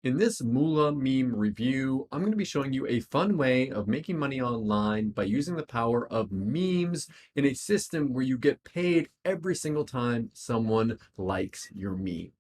In this MoolaMeme review, I'm going to be showing you a fun way of making money online by using the power of memes in a system where you get paid every single time someone likes your meme.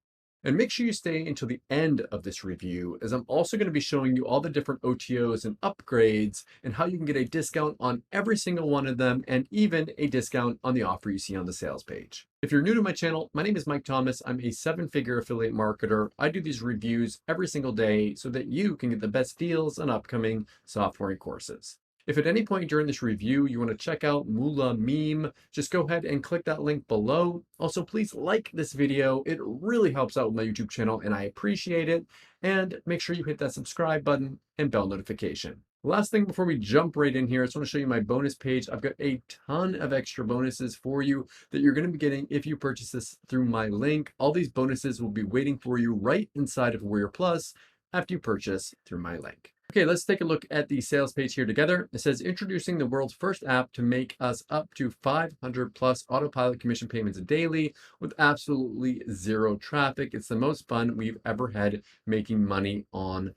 And make sure you stay until the end of this review, as I'm also going to be showing you all the different OTOs and upgrades and how you can get a discount on every single one of them and even a discount on the offer you see on the sales page. If you're new to my channel, my name is Mike Thomas. I'm a 7-figure affiliate marketer. I do these reviews every single day so that you can get the best deals on upcoming software courses. If at any point during this review you want to check out MoolaMeme, just go ahead and click that link below. Also, please like this video. It really helps out with my YouTube channel and I appreciate it. And make sure you hit that subscribe button and bell notification. Last thing before we jump right in here, I just want to show you my bonus page. I've got a ton of extra bonuses for you that you're going to be getting if you purchase this through my link. All these bonuses will be waiting for you right inside of Warrior Plus after you purchase through my link. Okay, let's take a look at the sales page here together. It says, introducing the world's first app to make us up to 500 plus autopilot commission payments daily with absolutely zero traffic. It's the most fun we've ever had making money online.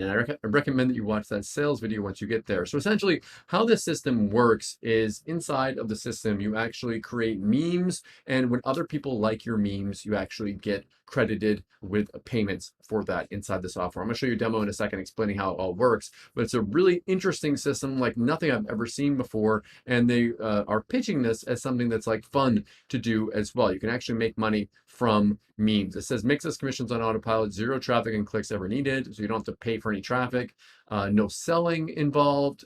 And I recommend that you watch that sales video once you get there. So essentially how this system works is inside of the system, you actually create memes. And when other people like your memes, you actually get credited with payments for that inside the software. I'm gonna show you a demo in a second explaining how it all works, but it's a really interesting system like nothing I've ever seen before. And they are pitching this as something that's like fun to do as well. You can actually make money from memes. It says makes us commissions on autopilot, zero traffic and clicks ever needed. So you don't have to pay for any traffic. No selling involved,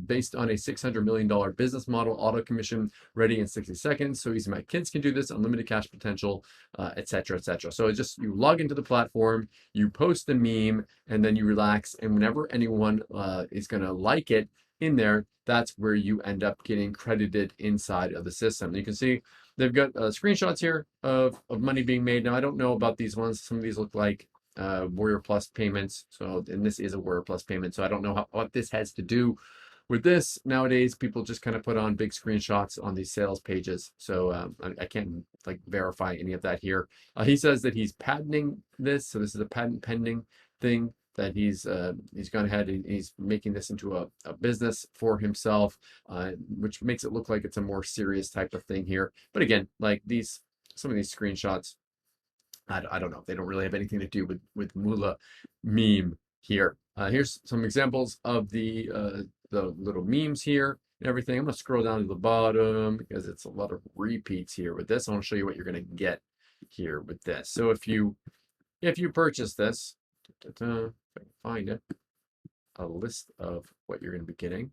based on a $600 million business model, auto commission ready in 60 seconds. So easy, my kids can do this, unlimited cash potential, etc., etc. So it's just, you log into the platform, you post the meme, and then you relax. And whenever anyone is going to like it in there, that's where you end up getting credited inside of the system. You can see they've got screenshots here of money being made. Now, I don't know about these ones. Some of these look like Warrior Plus payments. So, and this is a Warrior Plus payment. So I don't know what this has to do with this. Nowadays, people just kind of put on big screenshots on these sales pages. So I can't like verify any of that here. He says that he's patenting this. So this is a patent pending thing that he's gone ahead and he's making this into a business for himself, which makes it look like it's a more serious type of thing here. But again, like some of these screenshots, I don't know. They don't really have anything to do with MoolaMeme here. Here's some examples of the little memes here and everything. I'm gonna scroll down to the bottom because it's a lot of repeats here with this. I want to show you what you're gonna get here with this. So if you purchase this, if I can find it, a list of what you're gonna be getting.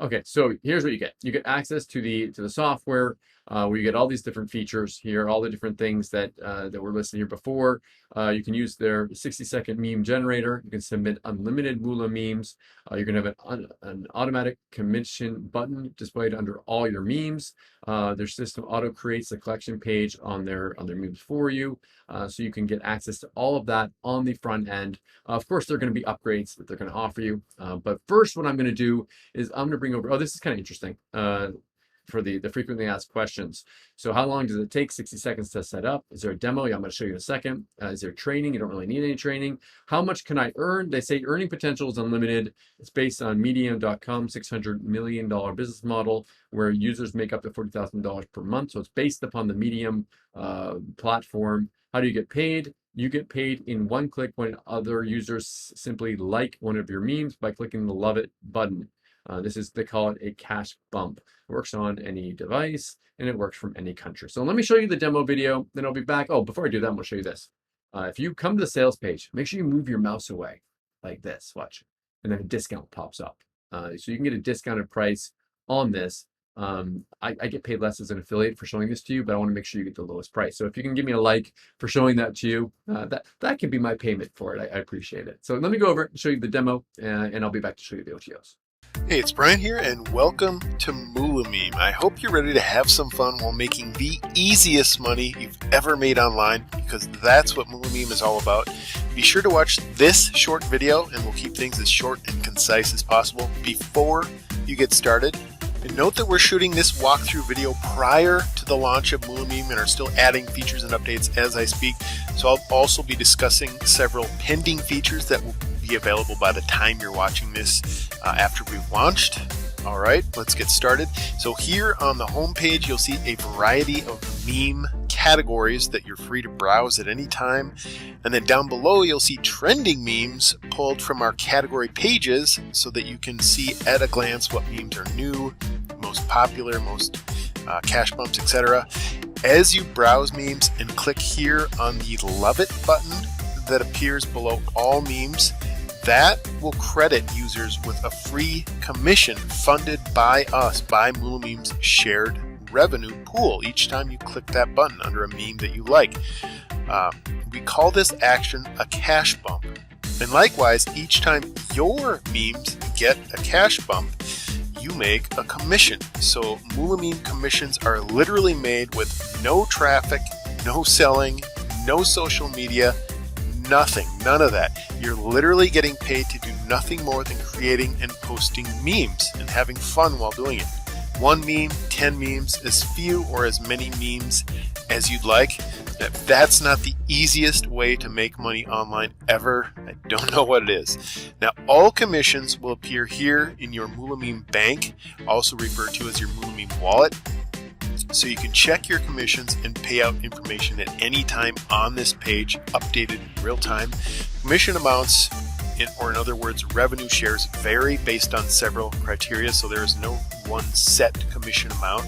Okay, so here's what you get. You get access to the software where you get all these different features here, all the different things that were listed here before. You can use their 60-second meme generator. You can submit unlimited Moola memes. You're gonna have an automatic commission button displayed under all your memes. Their system auto creates a collection page on their memes for you, so you can get access to all of that on the front end. Of course, there are going to be upgrades that they're going to offer you, but first, what I'm going to do is I'm going to bring over. Oh, this is kind of interesting. For the frequently asked questions. So how long does it take? 60 seconds to set up. Is there a demo? Yeah, I'm going to show you in a second. Is there training? You don't really need any training. How much can I earn? They say earning potential is unlimited. It's based on Medium.com, $600 million business model where users make up to $40,000 per month. So it's based upon the Medium platform. How do you get paid? You get paid in one click when other users simply like one of your memes by clicking the love it button. They call it a cash bump. It works on any device and it works from any country. So let me show you the demo video, then I'll be back. Oh, before I do that, I'm gonna show you this. If you come to the sales page, make sure you move your mouse away like this, watch. And then a discount pops up. So you can get a discounted price on this. I get paid less as an affiliate for showing this to you, but I want to make sure you get the lowest price. So if you can give me a like for showing that to you, that can be my payment for it. I appreciate it. So let me go over and show you the demo and I'll be back to show you the OTOs. Hey, it's Brian here, and welcome to MoolaMeme. I hope you're ready to have some fun while making the easiest money you've ever made online, because that's what MoolaMeme is all about. Be sure to watch this short video, and we'll keep things as short and concise as possible. Before you get started, And note that we're shooting this walkthrough video prior to the launch of MoolaMeme and are still adding features and updates as I speak. So I'll also be discussing several pending features that will be available by the time you're watching this after we've launched. All right, let's get started. So here on the home page, you'll see a variety of meme categories that you're free to browse at any time. And then down below, you'll see trending memes pulled from our category pages so that you can see at a glance what memes are new, most popular, most cash bumps, etc. As you browse memes and click here on the Love It button that appears below all memes, that will credit users with a free commission funded by us, by MoolaMeme's shared revenue pool each time you click that button under a meme that you like. We call this action a cash bump. And likewise, each time your memes get a cash bump, you make a commission. So MoolaMeme commissions are literally made with no traffic, no selling, no social media, nothing, none of that. You're literally getting paid to do nothing more than creating and posting memes and having fun while doing it. 1 meme, 10 memes, as few or as many memes as you'd like. That's not the easiest way to make money online ever. I don't know what it is. Now, all commissions will appear here in your MoolaMeme bank, also referred to as your MoolaMeme wallet. So you can check your commissions and pay out information at any time on this page, updated in real time. Commission amounts, or in other words, revenue shares, vary based on several criteria, so there is no one set commission amount.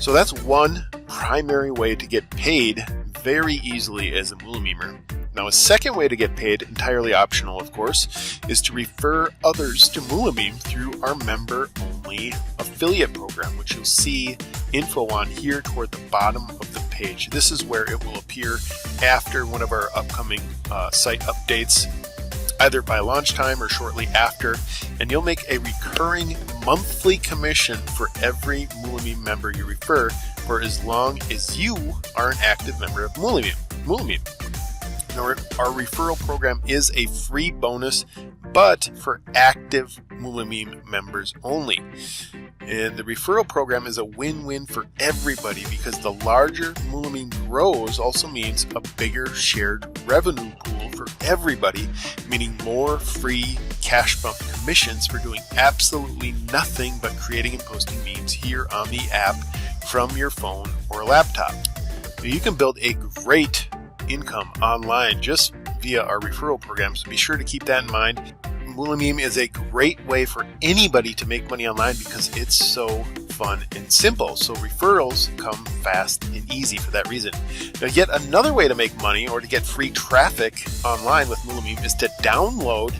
So that's one primary way to get paid very easily as a MoolaMemer. Now, a second way to get paid, entirely optional of course, is to refer others to MoolaMeme through our member-only affiliate program, which you'll see info on here toward the bottom of the page. This is where it will appear after one of our upcoming site updates, either by launch time or shortly after, and you'll make a recurring monthly commission for every MoolaMeme member you refer for as long as you are an active member of MoolaMeme. Now, our referral program is a free bonus, but for active MoolaMeme members only. And the referral program is a win-win for everybody because the larger MoolaMeme grows also means a bigger shared revenue pool for everybody, meaning more free cash bump commissions for doing absolutely nothing but creating and posting memes here on the app from your phone or laptop. Now, you can build a great income online just via our referral program, so be sure to keep that in mind. MoolaMeme is a great way for anybody to make money online because it's so fun and simple. So referrals come fast and easy for that reason. Now, yet another way to make money or to get free traffic online with MoolaMeme is to download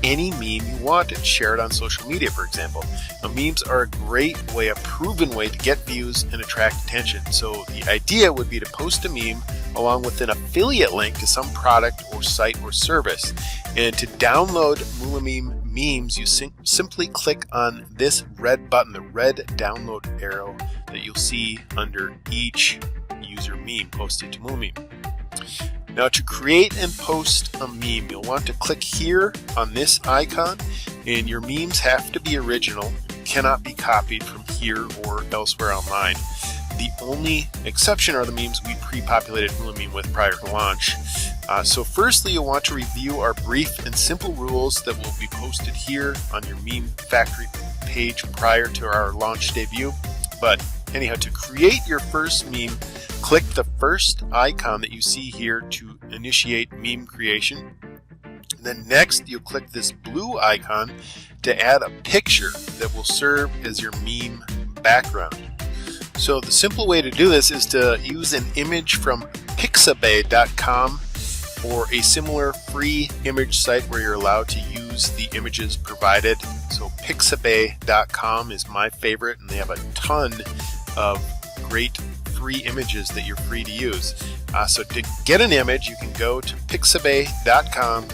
any meme you want and share it on social media, for example. Now, memes are a great way, a proven way to get views and attract attention. So the idea would be to post a meme along with an affiliate link to some product or site or service. And to download MoolaMeme memes, you simply click on this red button, the red download arrow that you'll see under each user meme posted to MoolaMeme. Now, to create and post a meme, you'll want to click here on this icon, and your memes have to be original, cannot be copied from here or elsewhere online. The only exception are the memes we pre-populated MoolaMeme with prior to launch. So firstly, you'll want to review our brief and simple rules that will be posted here on your meme factory page prior to our launch debut. But anyhow, to create your first meme, click the first icon that you see here to initiate meme creation. And then next, you'll click this blue icon to add a picture that will serve as your meme background. So the simple way to do this is to use an image from pixabay.com or a similar free image site where you're allowed to use the images provided. So pixabay.com is my favorite, and they have a ton of great free images that you're free to use. So to get an image, you can go to pixabay.com,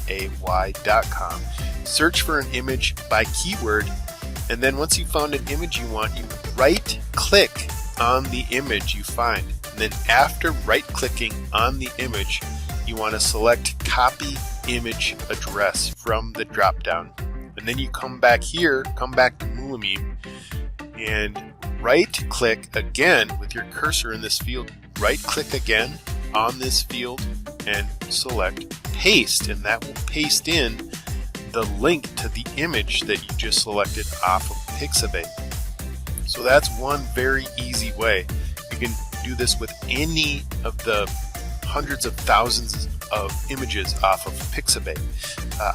pixabay.com, search for an image by keyword, and then once you've found an image you want, you right click on the image you find. And then after right clicking on the image, you want to select copy image address from the drop down. And then you come back here, come back to MoolaMeme, and right click again with your cursor in this field, right click again on this field and select paste, and that will paste in the link to the image that you just selected off of Pixabay. So that's one very easy way. You can do this with any of the hundreds of thousands of images off of Pixabay.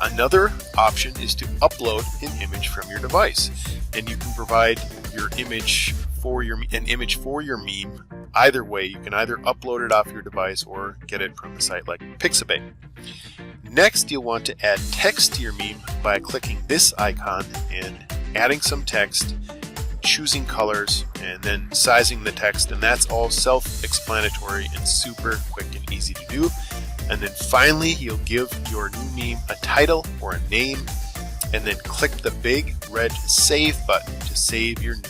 Another option is to upload an image from your device, and you can provide your image for an image for your meme. Either way, you can either upload it off your device or get it from a site like Pixabay. Next, you'll want to add text to your meme by clicking this icon and adding some text, choosing colors, and then sizing the text, and that's all self-explanatory and super quick and easy to do. And then finally, you'll give your new meme a title or a name, and then click the big red save button to save your new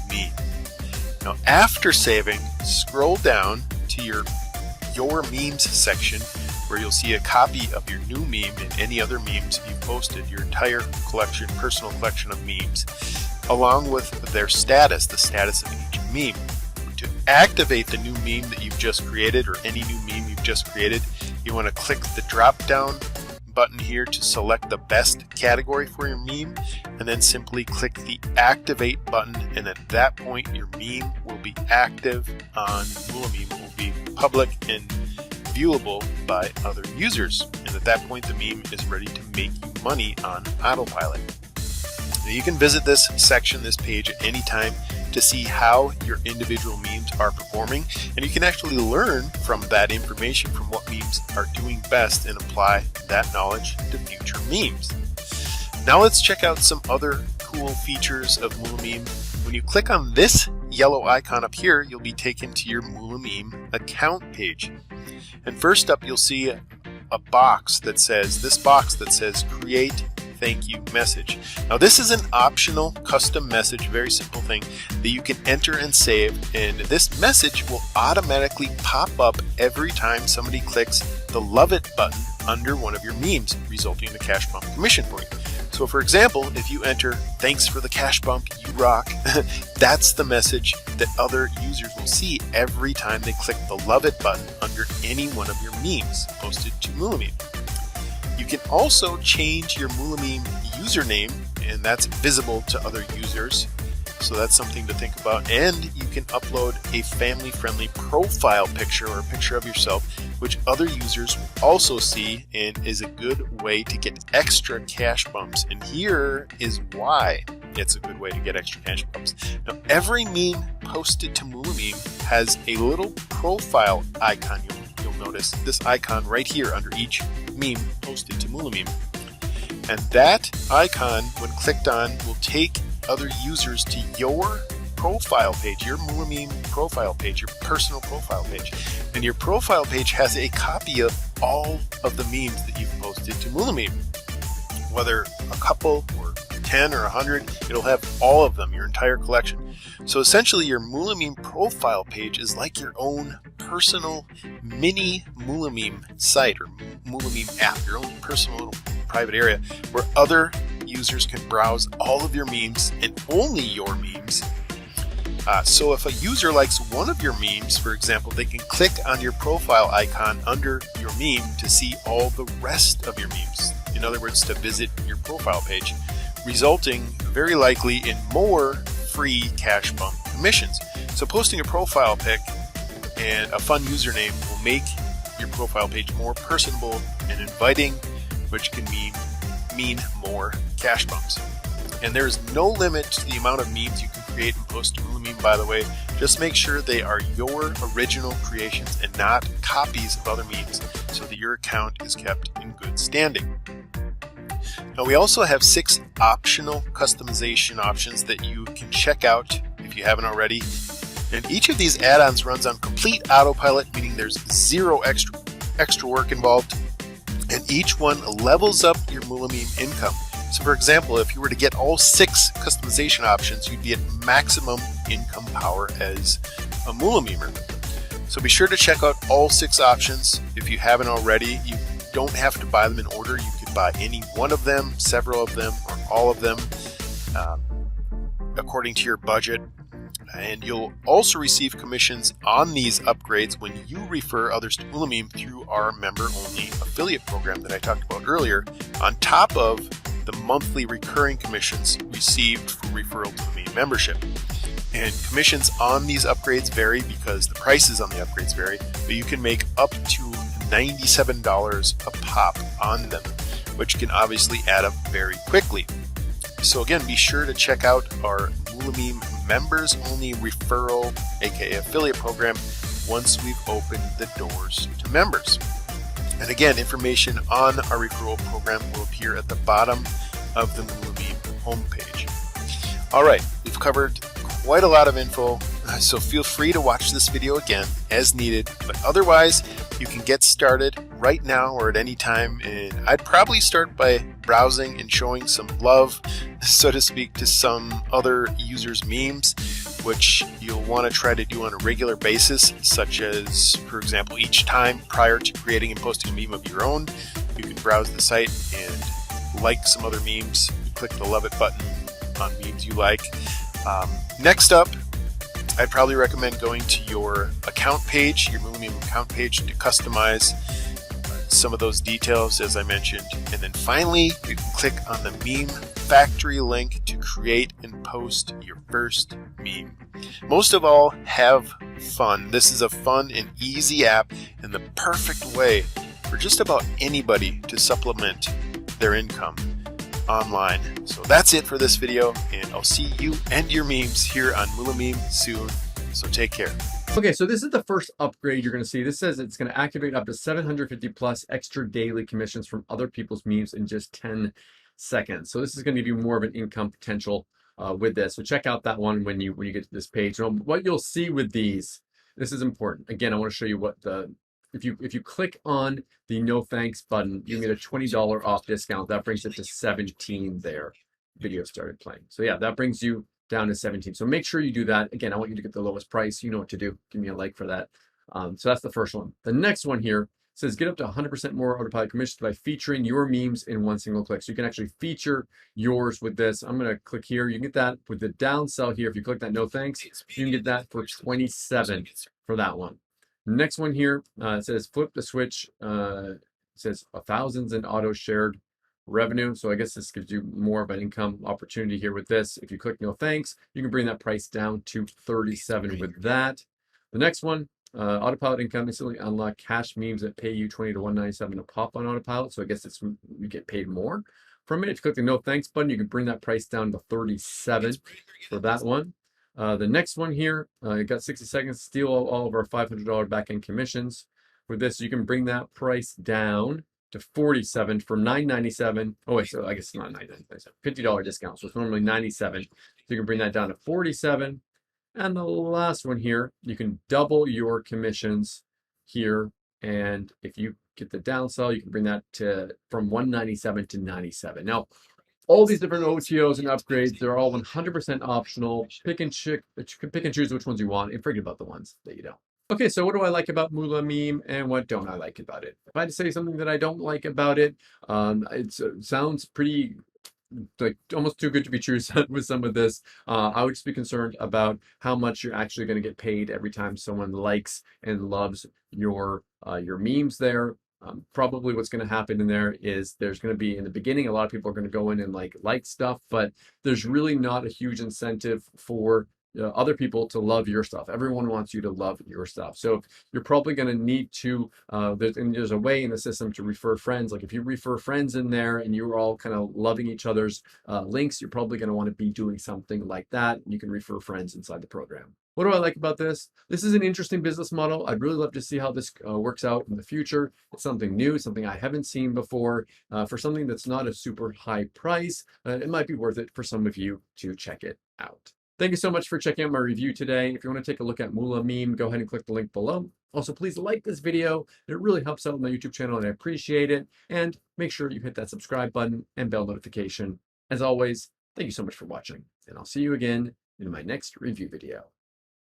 meme. Now, after saving, scroll down to your memes section, where you'll see a copy of your new meme and any other memes you've posted, your entire collection, personal collection of memes, along with their status, the status of each meme. To activate the new meme that you've just created, or any new meme you've just created, you want to click the drop down button here to select the best category for your meme, and then simply click the activate button, and at that point your meme will be active on MoolaMeme, will be public and viewable by other users, and at that point the meme is ready to make you money on Autopilot. Now, you can visit this section, this page, at any time to see how your individual memes are performing, and you can actually learn from that information, from what memes are doing best, and apply that knowledge to future memes. Now let's check out some other cool features of MoolaMeme. When you click on this yellow icon up here, you'll be taken to your MoolaMeme account page. And first up, you'll see a box that says create thank you message. Now this is an optional custom message, very simple thing that you can enter and save, and this message will automatically pop up every time somebody clicks the love it button under one of your memes, resulting in a cash bump commission for you. So for example, if you enter thanks for the cash bump, you rock, that's the message that other users will see every time they click the love it button under any one of your memes posted to MoolaMeme. You can also change your MoolaMeme username, and that's visible to other users, so that's something to think about. And you can upload a family-friendly profile picture, or a picture of yourself, which other users will also see, and is a good way to get extra cash bumps. And here is why it's a good way to get extra cash bumps. Now, every meme posted to MoolaMeme has a little profile icon. You'll notice this icon right here under each meme posted to MoolaMeme, and that icon, when clicked on, will take other users to your profile page, your MoolaMeme profile page, your personal profile page. And your profile page has a copy of all of the memes that you've posted to MoolaMeme, whether a couple or 10 or 100, it'll have all of them, your entire collection. So essentially your MoolaMeme profile page is like your own personal mini MoolaMeme site, or MoolaMeme app, your own personal little private area where other users can browse all of your memes, and only your memes. So if a user likes one of your memes, for example, they can click on your profile icon under your meme to see all the rest of your memes. In other words, to visit your profile page, resulting very likely in more free cash bump commissions. So posting a profile pic and a fun username will make your profile page more personable and inviting, which can mean more cash bumps. And there's no limit to the amount of memes you can create and post to MoolaMeme, by the way. Just make sure they are your original creations and not copies of other memes, so that your account is kept in good standing. Now, we also have 6 optional customization options that you can check out if you haven't already. And each of these add-ons runs on complete autopilot, meaning there's zero extra work involved. And each one levels up your MoolaMeme income. So for example, if you were to get all 6 customization options, you'd be at maximum income power as a MoolaMemer. So be sure to check out all 6 options if you haven't already. You don't have to buy them in order. You can buy any one of them, several of them, or all of them, according to your budget. And you'll also receive commissions on these upgrades when you refer others to MoolaMeme through our member-only affiliate program that I talked about earlier, on top of the monthly recurring commissions received for referral to the Maine membership. And commissions on these upgrades vary because the prices on the upgrades vary, but you can make up to $97 a pop on them, which can obviously add up very quickly. So again, be sure to check out our MoolaMeme members only referral, aka affiliate program, once we've opened the doors to members. And again, information on our referral program will appear at the bottom of the MoolaMeme homepage. All right, we've covered quite a lot of info, so feel free to watch this video again as needed, but otherwise you can get started right now or at any time. And I'd probably start by browsing and showing some love, so to speak, to some other users' memes, which you'll want to try to do on a regular basis, such as, for example, each time prior to creating and posting a meme of your own, you can browse the site and like some other memes. Click the love it button on memes you like. Next up, I'd probably recommend going to your account page, your MoolaMeme account page, to customize some of those details as I mentioned. And then finally, you can click on the meme factory link to create and post your first meme. Most of all, have fun. This is a fun and easy app and the perfect way for just about anybody to supplement their income online. So that's it for this video, and I'll see you and your memes here on MoolaMeme soon. So take care. Okay, so this is the first upgrade you're going to see. This says it's going to activate up to 750 plus extra daily commissions from other people's memes in just 10 seconds. So this is going to give you more of an income potential with this. So check out that one when you get to this page. So what you'll see with these, this is important. Again, I want to show you what the if you click on the no thanks button, you get a $20 off discount. That brings it to 17 there. Video started playing. So yeah, that brings you down to 17. So make sure you do that. Again, I want you to get the lowest price. You know what to do. Give me a like for that. So that's the first one. The next one here says get up to 100% more Autopilot commissions by featuring your memes in one single click. So you can actually feature yours with this. I'm going to click here. You can get that with the downsell here. If you click that no thanks, you can get that for 27 for that one. Next one here, it says flip the switch. It says thousands in auto shared revenue. So I guess this gives you more of an income opportunity here with this. If you click no thanks, you can bring that price down to 37 with that. The next one, Autopilot Income, instantly unlock cash memes that pay you 20 to 197 a pop on Autopilot. So I guess you get paid more from it. If you click the no thanks button, you can bring that price down to 37 for that one. The next one here, you got 60 seconds to steal all of our $500 back-end commissions. With this, you can bring that price down to 47 from $997. Oh wait, so I guess it's not $997, $50 discount. So it's normally 97. So you can bring that down to 47. And the last one here, you can double your commissions here. And if you get the downsell, you can bring that to from 197 to 97. Now, all these different OTOs and upgrades, they're all 100% optional. Pick and choose which ones you want and forget about the ones that you don't. Okay, so what do I like about MoolaMeme and what don't I like about it? If I had to say something that I don't like about it, it sounds pretty like almost too good to be true with some of this. I would just be concerned about how much you're actually going to get paid every time someone likes and loves your memes there. Probably what's going to happen in there is there's going to be, in the beginning, a lot of people are going to go in and like stuff, but there's really not a huge incentive for other people to love your stuff. Everyone wants you to love your stuff. So you're probably going to need to, there's a way in the system to refer friends. Like if you refer friends in there and you're all kind of loving each other's links, you're probably going to want to be doing something like that. You can refer friends inside the program. What do I like about this? This is an interesting business model. I'd really love to see how this works out in the future. It's something new, something I haven't seen before. For something that's not a super high price, it might be worth it for some of you to check it out. Thank you so much for checking out my review today. If you want to take a look at MoolaMeme, go ahead and click the link below. Also, please like this video. It really helps out my YouTube channel and I appreciate it. And make sure you hit that subscribe button and bell notification. As always, thank you so much for watching, and I'll see you again in my next review video.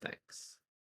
Thanks.